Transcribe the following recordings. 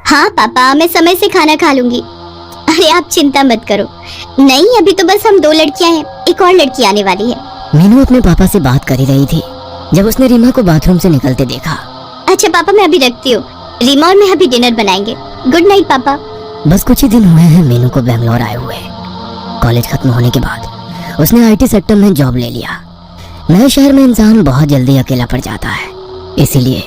हाँ पापा, मैं समय से खाना खा लूंगी। अरे आप चिंता मत करो। नहीं, अभी तो बस हम 2 लड़कियां हैं, एक और लड़की आने वाली है। मीनू अपने पापा से बात कर ही रही थी जब उसने रीमा को बाथरूम से निकलते देखा। अच्छा पापा, मैं अभी रखती हूँ। रीमा और मैं अभी डिनर बनाएंगे। गुड नाइट पापा। बस कुछ ही दिन हुए हैं मीनू को बेंगलोर आए हुए। कॉलेज खत्म होने के बाद उसने आईटी सेक्टर में जॉब ले लिया। नए शहर में इंसान बहुत जल्दी अकेला पड़ जाता है, इसीलिए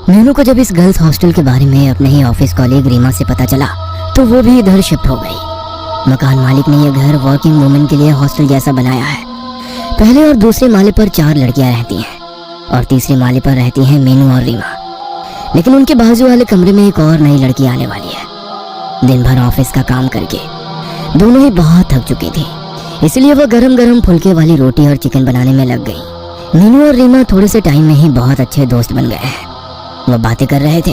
मीनू को जब इस गर्ल्स हॉस्टल के बारे में अपने ही ऑफिस कॉलीग रीमा से पता चला तो वो भी इधर शिफ्ट हो गई। मकान मालिक ने यह घर वर्किंग वुमेन के लिए हॉस्टल जैसा बनाया है। पहले और दूसरे माले पर 4 लड़कियां रहती हैं और तीसरे माले पर रहती हैं मीनू और रीमा। लेकिन उनके बाजू वाले कमरे में एक और नई लड़की आने वाली है। दिन भर ऑफिस का काम करके दोनों ही बहुत थक चुकी थी, इसलिए वो गरम गरम फुलके वाली रोटी और चिकन बनाने में लग गई। मीनू और रीमा थोड़े से टाइम में ही बहुत अच्छे दोस्त बन गए हैं। वो बातें कर रहे थे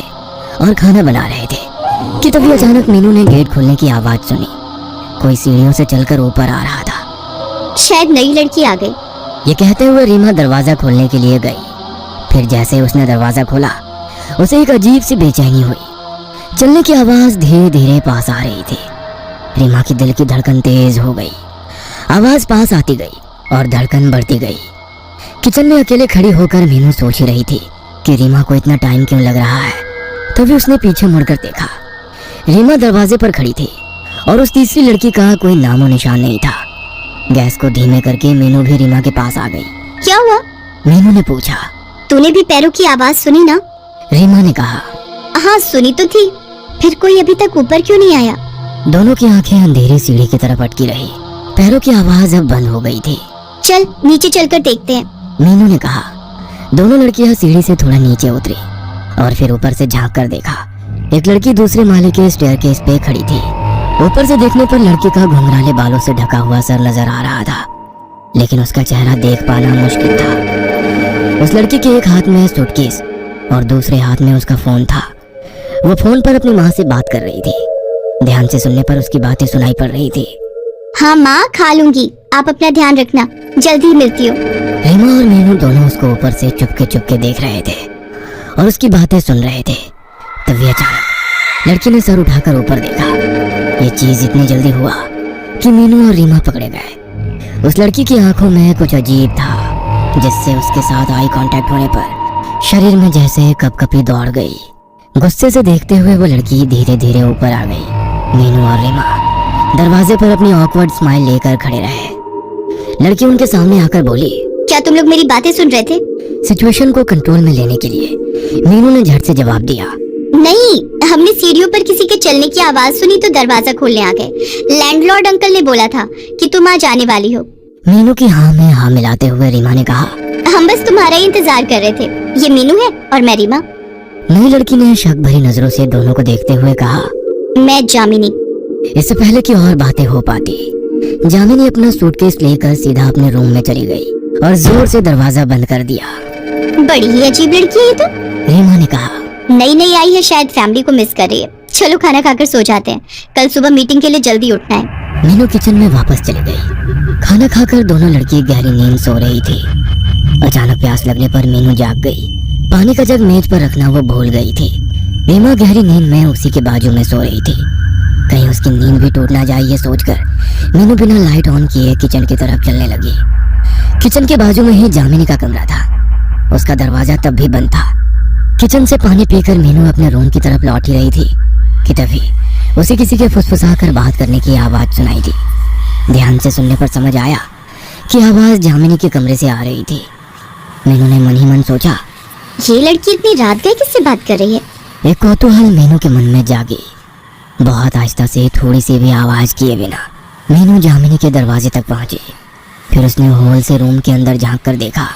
और खाना बना रहे थे कि तभी अचानक मीनू ने गेट खोलने की आवाज सुनी। कोई सीढ़ियों से चलकर ऊपर आ रहा था। शायद नई लड़की आ गई। ये कहते हुए रीमा दरवाजा खोलने के लिए गई। फिर जैसे ही उसने दरवाजा खोला उसे एक अजीब सी बेचैनी हुई। चलने की आवाज धीरे धीरे पास आ रही थी। रीमा की दिल की धड़कन तेज हो गई। आवाज पास आती गई और धड़कन बढ़ती गई। किचन में अकेले खड़ी होकर मीनू सोच ही रही थी कि रीमा को इतना टाइम क्यों लग रहा है। तभी उसने पीछे मुड़कर देखा। रीमा दरवाजे पर खड़ी थी और उस तीसरी लड़की का कोई नामो निशान नहीं था। गैस को धीमे करके मीनू भी रीमा के पास आ गई। क्या हुआ? मीनू ने पूछा। तूने भी पैरों की आवाज सुनी ना? रीमा ने कहा। हाँ सुनी तो थी, फिर कोई अभी तक ऊपर क्यों नहीं आया? दोनों की आंखें अंधेरी सीढ़ी की तरफ अटकी रही। पैरों की आवाज अब बंद हो गई थी। चल नीचे चलकर देखते हैं, मीनू ने कहा। दोनों लड़कियां सीढ़ी से थोड़ा नीचे उतरी और फिर ऊपर से झांक कर देखा। एक लड़की दूसरे माले के स्टेयरकेस पे खड़ी थी। ऊपर से देखने पर लड़की का घुंघराले बालों से ढका हुआ सर नजर आ रहा था, लेकिन उसका चेहरा देख पाना मुश्किल था। उस लड़की के एक हाथ में सूटकेस और दूसरे हाथ में उसका फोन था। वो फोन पर अपनी माँ से बात कर रही थी। ध्यान से सुनने पर उसकी बातें सुनाई पड़ रही थी। हाँ माँ, खा लूंगी, आप अपना ध्यान रखना, जल्दी ही मिलती हूँ। रीमा और मीनू दोनों उसको ऊपर से चुपके देख रहे थे और उसकी बातें सुन रहे थे। तभी अचानक लड़की ने सर उठाकर ऊपर देखा। ये चीज इतनी जल्दी हुआ कि मीनू और रीमा पकड़े गए। उस लड़की की आंखों में कुछ अजीब था, जिससे उसके साथ आई कांटेक्ट होने पर शरीर में जैसे कपकपी दौड़ गई। गुस्से से देखते हुए वो लड़की धीरे धीरे ऊपर आ गई। मीनू और रीमा दरवाजे पर अपनी ऑकवर्ड स्माइल लेकर खड़े रहे। लड़की उनके सामने आकर बोली। क्या तुम लोग मेरी बातें सुन रहे थे? सिचुएशन को कंट्रोल में लेने के लिए मीनू ने झट से जवाब दिया। नहीं, हमने सीढ़ियों पर किसी के चलने की आवाज सुनी तो दरवाजा खोलने आ गए। लैंडलॉर्ड अंकल ने बोला था कि तुम आज आने वाली हो। मीनू की हाँ में हाँ मिलाते हुए रीमा ने कहा। हम बस तुम्हारा ही इंतजार कर रहे थे। ये मीनू है और मैं रीमा। नई लड़की ने शक भरी नजरों से दोनों को देखते हुए कहा। मैं जामिनी। इससे पहले कि और बातें हो पाती, जामिनी अपना सूटकेस लेकर सीधा अपने रूम में चली गई और जोर से दरवाजा बंद कर दिया। बड़ी ही अजीब लड़की है ये तो, रीमा ने कहा। नई नई आई है, शायद फैमिली को मिस कर रही है। चलो खाना खाकर सो जाते हैं, कल सुबह मीटिंग के लिए जल्दी उठना है। मीनू किचन में वापस चली गई। खाना खाकर दोनों लड़की गहरी नींद सो रही थी। अचानक प्यास लगने पर मीनू जाग गई। पानी का जग मेज पर रखना वो भूल गई थी। रीमा गहरी नींद में उसी के बाजू में सो रही थी। कहीं उसकी नींद भी टूट ना जाए ये सोचकर मीनू बिना लाइट ऑन किए किचन की तरफ चलने लगी। किचन के बाजू में ही जामिनी का कमरा था। उसका दरवाजा तब भी बंद था। किचन से पानी पीकर मीनू अपने रूम की तरफ लौट ही रही थी कि तभी उसे किसी के फुसफुसाकर बात करने की आवाज सुनाई दी। ध्यान से सुनने पर समझ आया कि आवाज जामिनी के कमरे से आ रही थी। मीनू ने मन ही मन सोचा, ये लड़की इतनी रात गए किससे बात कर रही है? एक कौतूहल मीनू के मन में जागी। बहुत आहिस्ता से थोड़ी सी भी आवाज किए बिना मीनू जामिनी के दरवाजे तक पहुंची। फिर उसने होल से रूम के अंदर झांक कर देखा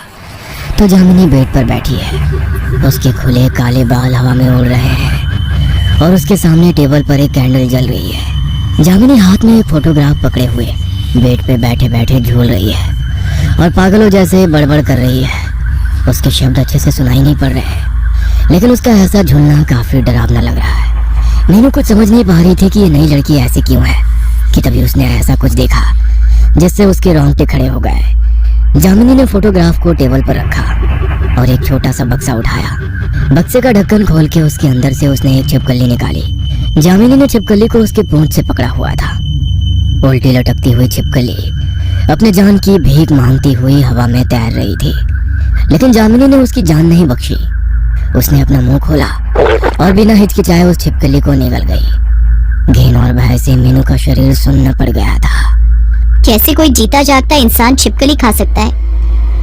तो जामिनी बेड पर बैठी है। उसके खुले काले बाल हवा में उड़ रहे हैं और उसके सामने टेबल पर एक कैंडल जल रही है। जामिनी हाथ में एक फोटोग्राफ पकड़े हुए बेड पे बैठे बैठे झूल रही है और पागलों जैसे बड़बड़ कर रही है। उसके शब्द अच्छे से सुनाई नहीं पड़ रहे, लेकिन उसका ऐसा झूलना काफी डरावना लग रहा है। मीनू कुछ समझ नहीं पा रही थी कि ये नई लड़की ऐसी क्यों है कि तभी उसने ऐसा कुछ देखा जिससे उसके रोंगटे खड़े हो गए। जामिनी ने फोटोग्राफ को टेबल पर रखा और एक छोटा सा बक्सा उठाया। बक्से का ढक्कन खोल के उसके अंदर से उसने एक छिपकली निकाली जामिनी ने छिपकली को उसके पूंछ से पकड़ा हुआ था। उल्टी लटकती हुई छिपकली अपने जान की भीख मांगती हुई हवा में तैर रही थी, लेकिन जामिनी ने उसकी जान नहीं बख्शी। उसने अपना मुंह खोला और बिना हिचकिचाए उस छिपकली को निगल गई। घिन और भय से मीनू का शरीर सुन्न पड़ गया था। कैसे कोई जीता जागता इंसान छिपकली खा सकता है?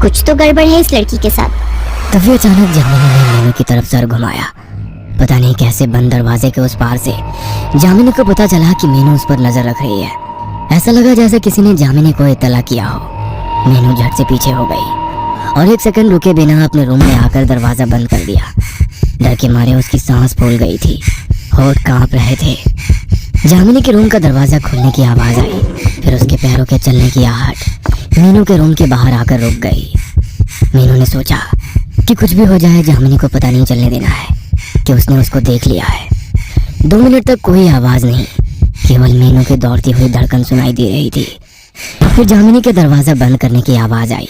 कुछ तो गड़बड़ है इस लड़की के साथ। तभी अचानक जामिनी ने मीनू की तरफ सर घुमाया। पता नहीं कैसे बंद दरवाजे के उस पार से जामिनी को पता चला कि मीनू उस पर नजर रख रही है। ऐसा लगा जैसे किसी ने जामिनी को इत्तला किया हो। मीनू झट से पीछे हो गई और 1 सेकंड रुके बिना अपने रूम में आकर दरवाजा बंद कर दिया। डर के मारे उसकी सांस फूल गई थी, होठ कांप रहे थे। जामिनी के रूम का दरवाजा खुलने की आवाज आई, फिर उसके पैरों के चलने की आहट मीनू के रूम के बाहर आकर रुक गई। मीनू ने सोचा कि कुछ भी हो जाए जामिनी को पता नहीं चलने देना है कि उसने उसको देख लिया है। 2 मिनट तक कोई आवाज नहीं, केवल मीनू की दौड़ती हुई धड़कन सुनाई दे रही थी। फिर जामिनी के दरवाजा बंद करने की आवाज आई।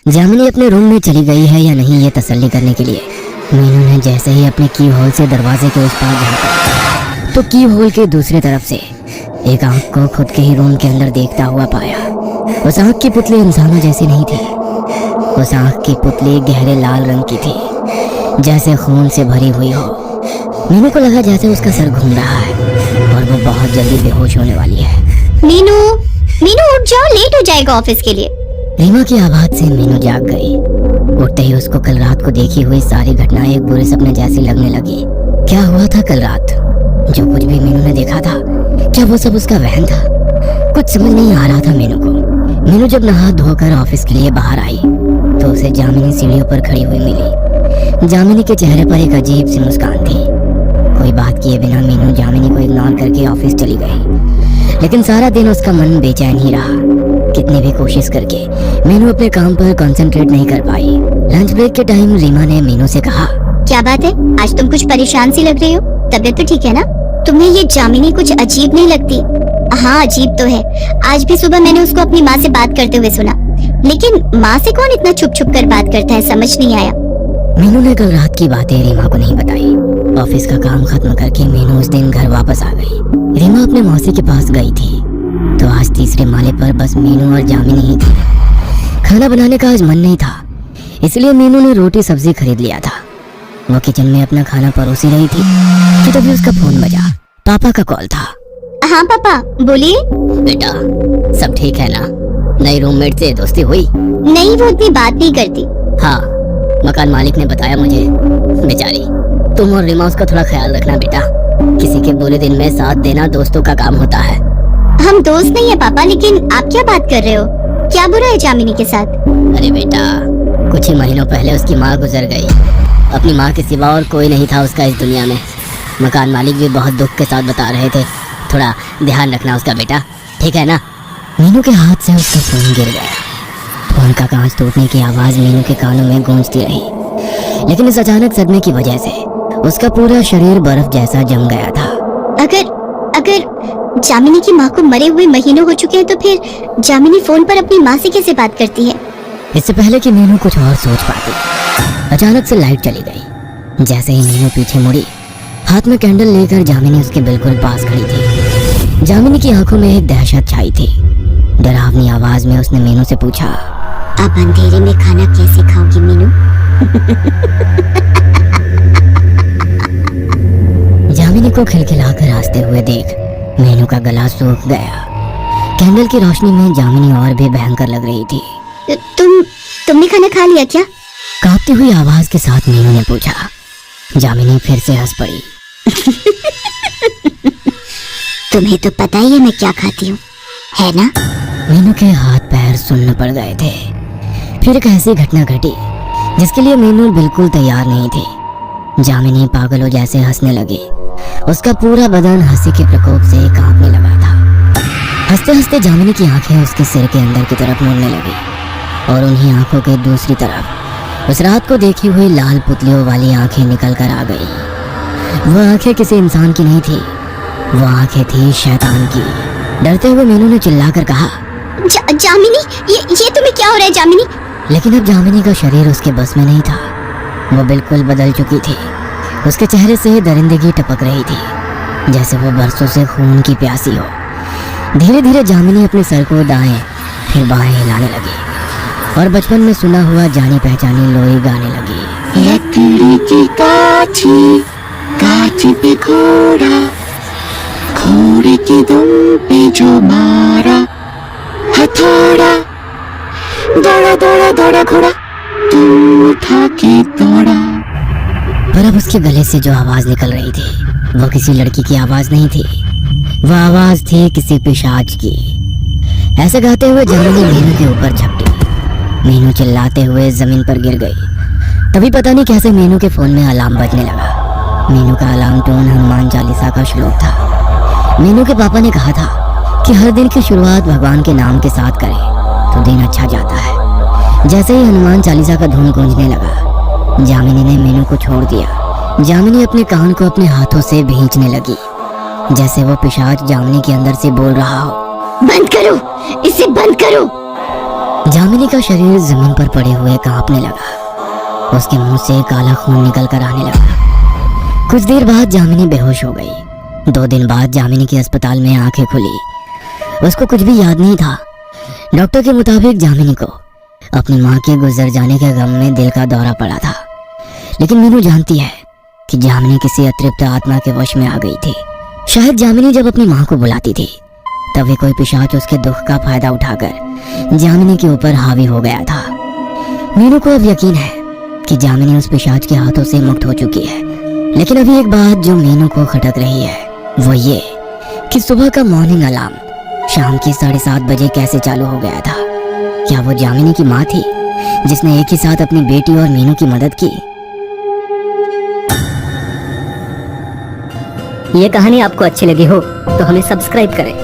जामिनी अपने रूम में चली गई है या नहीं ये तसल्ली करने के लिए मीनू ने जैसे ही अपने की होल से दरवाजे के उस पार झांका तो की होल के दूसरी तरफ से एक आंख को खुद के ही रूम के अंदर देखता हुआ पाया। उस आंख की पुतली इंसानों जैसी नहीं थी। उस आंख की पुतली गहरे लाल रंग की थी, जैसे खून से भरी हुई हो। मीनू को लगा जैसे उसका सर घूम रहा है और वो बहुत जल्दी बेहोश होने वाली है। मीनू, मीनू उठ जाओ, लेट हो जाएगा ऑफिस के लिए। रीमा की आवाज से मीनू जाग गई। उठते ही उसको कल रात को देखी हुई सारी घटनाएं एक बुरे सपने जैसी लगने लगी। क्या हुआ था कल रात? जो कुछ भी मीनू ने देखा था, क्या वो सब उसका वहम था? कुछ समझ नहीं आ रहा था मीनू को। मीनू जब नहा धोकर ऑफिस के लिए बाहर आई तो उसे जामिनी सीढ़ियों पर खड़ी हुई मिली। जामिनी के चेहरे पर एक अजीब सी मुस्कान थी। कोई बात किए बिना मीनू जामिनी को इग्नोर करके ऑफिस चली गई, लेकिन सारा दिन उसका मन बेचैन ही रहा। कितनी भी कोशिश करके मीनू अपने काम पर कंसंट्रेट नहीं कर पाई। लंच ब्रेक के टाइम रीमा ने मीनू से कहा, क्या बात है, आज तुम कुछ परेशान सी लग रही हो? तबीयत तो ठीक है ना? तुम्हें ये जामिनी कुछ अजीब नहीं लगती? हाँ, अजीब तो है। आज भी सुबह मैंने उसको अपनी माँ से बात करते हुए सुना, लेकिन माँ से कौन इतना छुप छुप कर बात करता है, समझ नहीं आया। मीनू ने कल रात की बातें रीमा को नहीं बताई। ऑफिस का काम खत्म करके मीनू उस दिन घर वापस आ गई। रीमा अपने मौसी के पास गई थी तो आज तीसरे माले पर बस मीनू और जामिनी ही थी। खाना बनाने का आज मन नहीं था, इसलिए मीनू ने रोटी सब्जी खरीद लिया था। वो किचन में अपना खाना परोसी रही थी कि तभी उसका फोन बजा। पापा का कॉल था। हाँ पापा, बोलिए। बेटा, सब ठीक है ना? नई रूममेट से दोस्ती हुई? नहीं, वो उतनी बात नहीं करती। हाँ, मकान मालिक ने बताया मुझे। बेचारी, तुम और रीमा उसका थोड़ा ख्याल रखना बेटा। किसी के बुरे दिन में साथ देना दोस्तों का काम होता है। हम दोस्त नहीं है पापा, लेकिन आप क्या बात कर रहे हो? क्या बुरा है जामिनी के साथ? अरे बेटा, कुछ ही महीनों पहले उसकी माँ गुजर गई। अपनी माँ के सिवा और कोई नहीं था उसका इस दुनिया में। मकान मालिक भी बहुत दुख के साथ बता रहे थे। थोड़ा ध्यान रखना उसका बेटा, ठीक है ना? मीनू के हाथ से उसका फोन गिर गया। फोन का कांच टूटने की आवाज मीनू के कानों में गूंजती रही, लेकिन इस अचानक सदमे की वजह से उसका पूरा शरीर बर्फ जैसा जम गया था। अगर जामिनी की माँ को मरे हुए महीनों हो चुके हैं तो फिर जामिनी फोन पर अपनी माँ से कैसे बात करती है? इससे पहले कि मीनू कुछ और सोच पाती, अचानक से लाइट चली गई। जैसे ही मीनू पीछे मुड़ी, हाथ में कैंडल लेकर जामिनी उसके बिल्कुल पास खड़ी थी। जामिनी की आंखों में एक दहशत छाई थी। डरावनी आवाज में उसने मीनू से पूछा, आप अंधेरे में खाना कैसे खाओगी मीनू? जामिनी को खिलखिलाकर हंसते हुए देख मीनू का गला सूख गया। कैंडल की रोशनी में जामिनी और भी भयंकर लग रही थी। तुमने खाना खा लिया क्या? कांपती हुई आवाज के साथ मीनू ने पूछा। जामिनी फिर से हंस पड़ी। तुम्हें तो पता ही है मैं क्या खाती हूँ, है ना? मीनू के हाथ पैर सुन्न पड़ गए थे। फिर एक ऐसी घटना घटी जिसके लिए मीनू बिल्कुल तैयार नहीं थी। जामिनी पागलों जैसे हंसने लगी। उसका पूरा बदन हंसी के प्रकोप से कांपने लगा था। हंसते हंसते जामिनी की आंखें उसके सिर के अंदर की तरफ मुड़ने लगी और उन्हीं आंखों के दूसरी तरफ उस रात को देखी हुई लाल पुतलियों वाली आंखें निकल कर आ गई। वो आंखें किसी इंसान की नहीं थी, वो आंखें थी शैतान की। डरते हुए मीनू ने चिल्लाकर कहा, जामिनी, ये तुम्हें क्या हो रहा है जामिनी? लेकिन अब जामिनी का शरीर उसके बस में नहीं था। वो बिल्कुल बदल चुकी थी। उसके चेहरे से दरिंदगी टपक रही थी। जैसे वो बरसों से खून की प्यासी हो। धीरे धीरे जामिनी अपने सर को दाएं फिर बाएं हिलाने लगी और बचपन में सुना हुआ जानी पहचानी लोरी गाने लगी। लकड़ी की काठी, काठी पे घोड़ा, घोड़े की दुम पे जो मारा हथौड़ा, दौड़ा दौड़ा दौड़ा घोड़ा, तू उठा के दौड़ा। पर अब उसके गले से जो आवाज निकल रही थी वो किसी लड़की की आवाज नहीं थी, वो आवाज थी किसी पिशाच की। ऐसे गाते हुए जामिनी मीनू के ऊपर झपटी। मीनू चिल्लाते हुए जमीन पर गिर गई। तभी पता नहीं कैसे मीनू के फोन में अलार्म बजने लगा। मीनू का अलार्म टोन हनुमान चालीसा का श्लोक था। मीनू के पापा ने कहा था कि हर दिन की शुरुआत भगवान के नाम के साथ करें तो दिन अच्छा जाता है। जैसे ही हनुमान चालीसा का धुन गूंजने लगा, जामिनी ने मीनू को छोड़ दिया। जामिनी अपने कान को अपने हाथों से भींचने लगी, जैसे वो पिशाच जामिनी के अंदर से बोल रहा हो, बंद करो, इसे बंद करो। जामिनी का शरीर जमीन पर पड़े हुए कांपने लगा। उसके मुंह से काला खून निकल कर आने लगा। कुछ देर बाद जामिनी बेहोश हो गई। 2 दिन बाद जामिनी की अस्पताल में आंखें खुली। उसको कुछ भी याद नहीं था। डॉक्टर के मुताबिक जामिनी को अपनी माँ के गुजर जाने के गम में दिल का दौरा पड़ा था। लेकिन मीनू जानती है कि जामिनी किसी अतृप्त आत्मा के वश में आ गई थी। शायद जामिनी जब अपनी माँ को बुलाती थी तभी कोई पिशाच उसके दुख का फायदा उठाकर जामिनी के ऊपर हावी हो गया था। मीनू को अब यकीन है कि जामिनी उस पिशाच के हाथों से मुक्त हो चुकी है। लेकिन अभी एक बात जो मीनू को खटक रही है वो ये कि सुबह का मॉर्निंग अलार्म शाम के 7:30 बजे कैसे चालू हो गया था। क्या वो जामिनी की माँ थी जिसने एक ही साथ अपनी बेटी और मीनू की मदद की? ये कहानी आपको अच्छी लगी हो तो हमें सब्सक्राइब करें